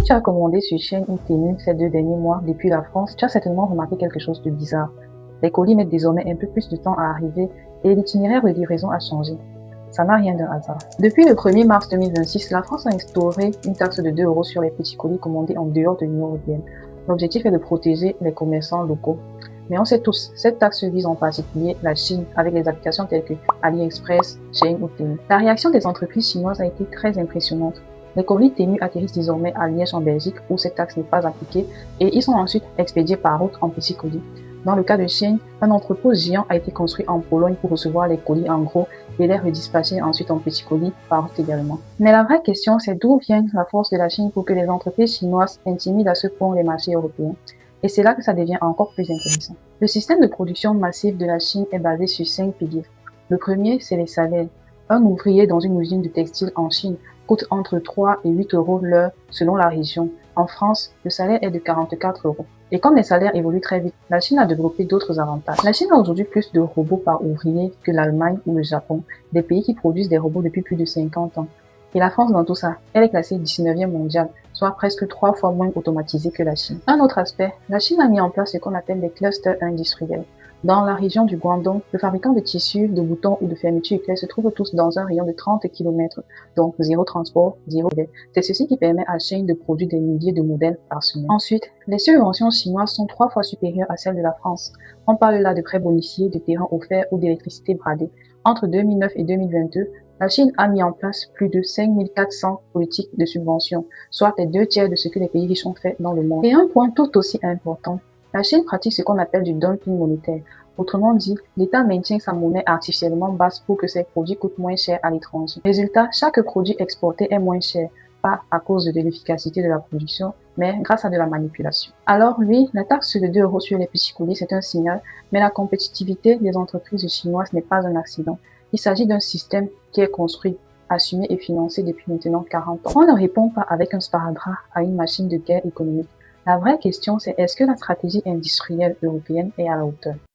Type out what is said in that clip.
tu as commandé sur Shein ou Temu ces 2 derniers mois depuis la France, tu as certainement remarqué quelque chose de bizarre. Les colis mettent désormais un peu plus de temps à arriver et l'itinéraire de livraison a changé. Ça n'a rien d'un hasard. Depuis le 1er mars 2026, la France a instauré une taxe de 2 € sur les petits colis commandés en dehors de l'Union européenne. L'objectif est de protéger les commerçants locaux. Mais on sait tous, cette taxe vise en particulier la Chine avec des applications telles que AliExpress, Shein ou Temu. La réaction des entreprises chinoises a été très impressionnante. Les colis Temu atterrissent désormais à Liège en Belgique où cette taxe n'est pas appliquée et ils sont ensuite expédiés par route en petits colis. Dans le cas de Shein, un entrepôt géant a été construit en Pologne pour recevoir les colis en gros et les redispatcher ensuite en petits colis par route également. Mais la vraie question, c'est d'où vient la force de la Chine pour que les entreprises chinoises intimident à ce point les marchés européens. Et c'est là que ça devient encore plus intéressant. Le système de production massive de la Chine est basé sur 5 piliers. Le premier, c'est les salaires. Un ouvrier dans une usine de textile en Chine coûte entre 3 et 8 € l'heure selon la région. En France, le salaire est de 44 €. Et comme les salaires évoluent très vite, la Chine a développé d'autres avantages. La Chine a aujourd'hui plus de robots par ouvrier que l'Allemagne ou le Japon, des pays qui produisent des robots depuis plus de 50 ans. Et la France dans tout ça, elle est classée 19e mondiale, soit presque 3 fois moins automatisée que la Chine. Un autre aspect, la Chine a mis en place ce qu'on appelle des clusters industriels. Dans la région du Guangdong, le fabricant de tissus, de boutons ou de fermetures éclairs se trouvent tous dans un rayon de 30 km, donc zéro transport, zéro délai. C'est ceci qui permet à Shein de produire des milliers de modèles par semaine. Ensuite, les subventions chinoises sont 3 fois supérieures à celles de la France. On parle là de prêts bonifiés, de terrains offerts ou d'électricité bradée. Entre 2009 et 2022, la Chine a mis en place plus de 5400 politiques de subventions, soit les 2/3 de ce que les pays riches ont fait dans le monde. Et un point tout aussi important, la Chine pratique ce qu'on appelle du dumping monétaire. Autrement dit, l'État maintient sa monnaie artificiellement basse pour que ses produits coûtent moins cher à l'étranger. Résultat, chaque produit exporté est moins cher, pas à cause de l'efficacité de la production, mais grâce à de la manipulation. Alors oui, la taxe de 2 € sur les petits colis, c'est un signal, mais la compétitivité des entreprises chinoises n'est pas un accident. Il s'agit d'un système qui est construit, assumé et financé depuis maintenant 40 ans. On ne répond pas avec un sparadrap à une machine de guerre économique. La vraie question, c'est est-ce que la stratégie industrielle européenne est à la hauteur?